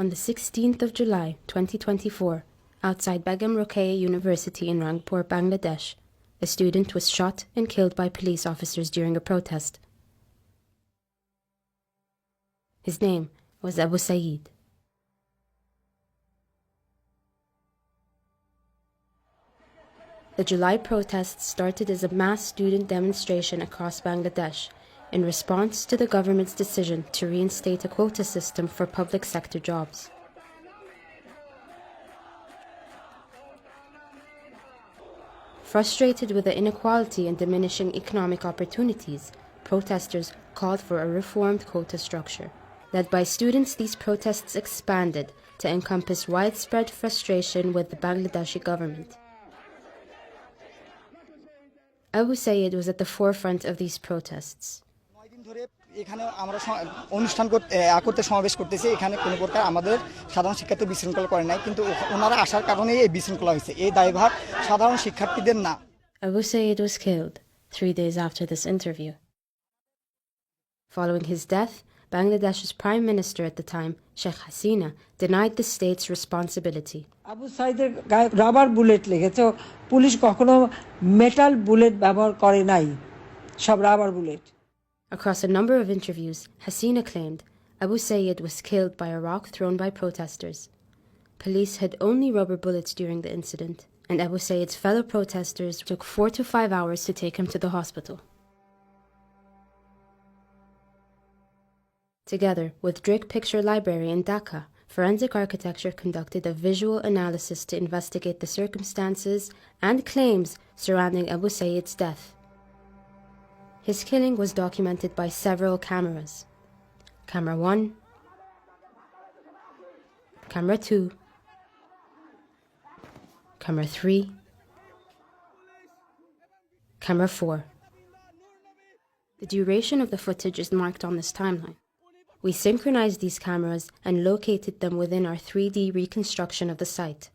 On the 16th of July 2024, outside Begum Rokeya University in Rangpur, Bangladesh, a student was shot and killed by police officers during a protest. His name was Abu Saeed. The July protests started as a mass student demonstration across Bangladesh in response to the government's decision to reinstate a quota system for public sector jobs. Frustrated with the inequality and diminishing economic opportunities, protesters called for a reformed quota structure. Led by students, these protests expanded to encompass widespread frustration with the Bangladeshi government. Abu Saeed was at the forefront of these protests. এখানে আমরা অনুষ্ঠান করতে সমাবেশ করতেছি এখানে কোনো প্রকার আমাদের সাধারণ শিক্ষার্থী বিশৃঙ্খলা করে নাই কিন্তু ওনারা আসার কারণে এই বিশৃঙ্খলা হয়েছে এই দায়ভার সাধারণ শিক্ষার্থীদের না Abu Saeed was killed 3 days after this interview. Following his death, Bangladesh's Prime Minister at the time, Sheikh Hasina, denied the state's responsibility. Abu Saeeder গায়ে রাবার বুলেট লেগেছে পুলিশ কখনো মেটাল বুলেট ব্যবহার করে নাই সব rubber bullet Across a number of interviews, Hasina claimed Abu Saeed was killed by a rock thrown by protesters. Police had only rubber bullets during the incident, and Abu Saeed's fellow protesters took 4 to 5 hours to take him to the hospital. Together with Drik Picture Library in Dhaka, Forensic Architecture conducted a visual analysis to investigate the circumstances and claims surrounding Abu Saeed's death. His killing was documented by several cameras. Camera 1, Camera 2, Camera 3, Camera 4. The duration of the footage is marked on this timeline. We synchronized these cameras and located them within our 3D reconstruction of the site.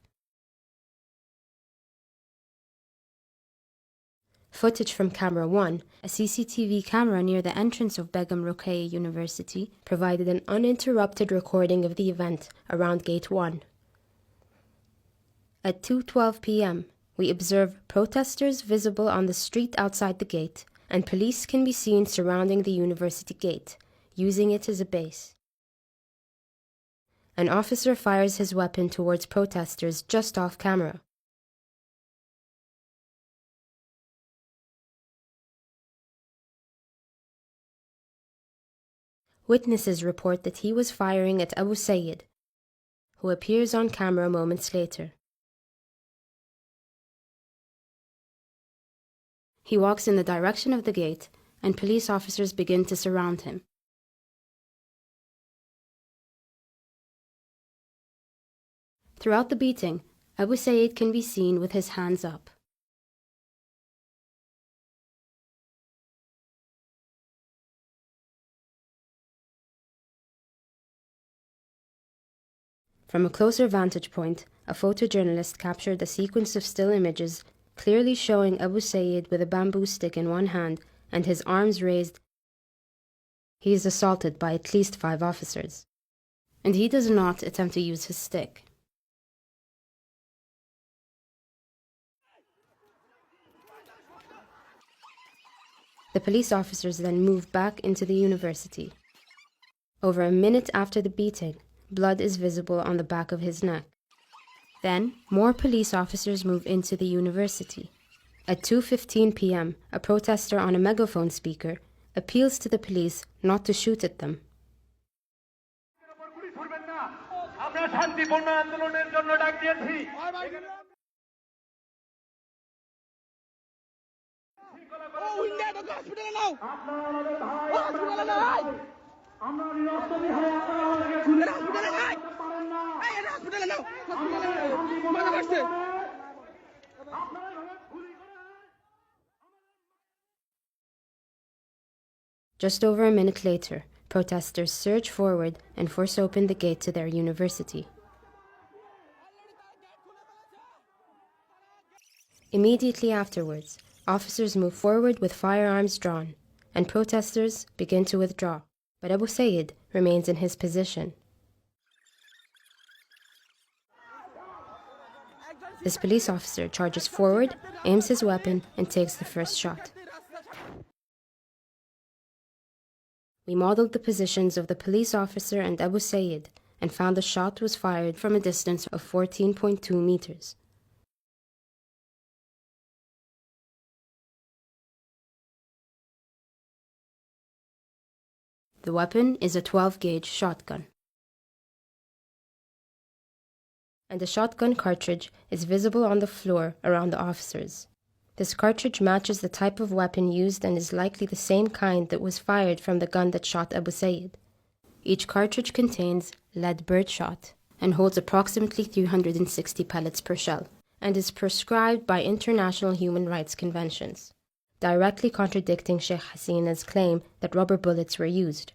Footage from Camera 1, a CCTV camera near the entrance of Begum Rokeya University, provided an uninterrupted recording of the event around Gate 1. At 2:12 p.m., we observe protesters visible on the street outside the gate, and police can be seen surrounding the university gate, using it as a base. An officer fires his weapon towards protesters just off camera. Witnesses report that he was firing at Abu Saeed, who appears on camera moments later. He walks in the direction of the gate, and police officers begin to surround him. Throughout the beating, Abu Saeed can be seen with his hands up. From a closer vantage point, a photojournalist captured a sequence of still images clearly showing Abu Saeed with a bamboo stick in one hand and his arms raised. He is assaulted by at least 5 officers, and he does not attempt to use his stick. The police officers then move back into the university. Over a minute after the beating, blood is visible on the back of his neck. Then, more police officers move into the university. At 2:15 p.m., a protester on a megaphone speaker appeals to the police not to shoot at them. Just over a minute later, protesters surge forward and force open the gate to their university. Immediately afterwards, officers move forward with firearms drawn, and protesters begin to withdraw, but Abu Saeed remains in his position. This police officer charges forward, aims his weapon, and takes the first shot. We modeled the positions of the police officer and Abu Sayyid and found the shot was fired from a distance of 14.2 meters. The weapon is a 12-gauge shotgun. And the shotgun cartridge is visible on the floor around the officers. This cartridge matches the type of weapon used and is likely the same kind that was fired from the gun that shot Abu Sayyid. Each cartridge contains lead birdshot and holds approximately 360 pellets per shell and is prescribed by international human rights conventions, directly contradicting Sheikh Hasina's claim that rubber bullets were used.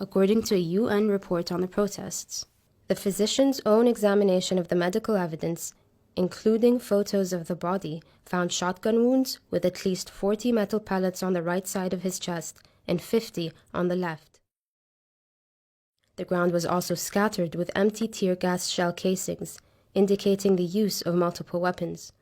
According to a UN report on the protests, the physician's own examination of the medical evidence, including photos of the body, found shotgun wounds with at least 40 metal pellets on the right side of his chest and 50 on the left. The ground was also scattered with empty tear gas shell casings, indicating the use of multiple weapons.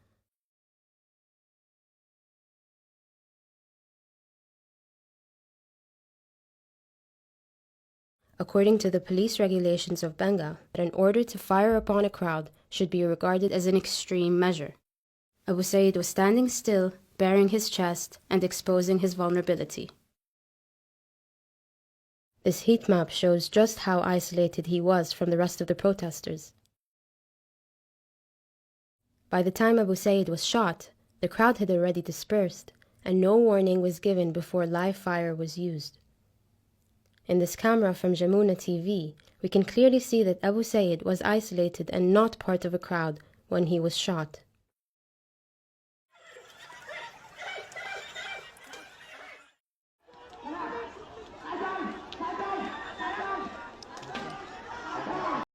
According to the police regulations of Bengal, an order to fire upon a crowd should be regarded as an extreme measure. Abu Sayyid was standing still, baring his chest and exposing his vulnerability. This heat map shows just how isolated he was from the rest of the protesters. By the time Abu Sayyid was shot, the crowd had already dispersed, and no warning was given before live fire was used. In this camera from Jamuna TV, we can clearly see that Abu Sayyid was isolated and not part of a crowd when he was shot.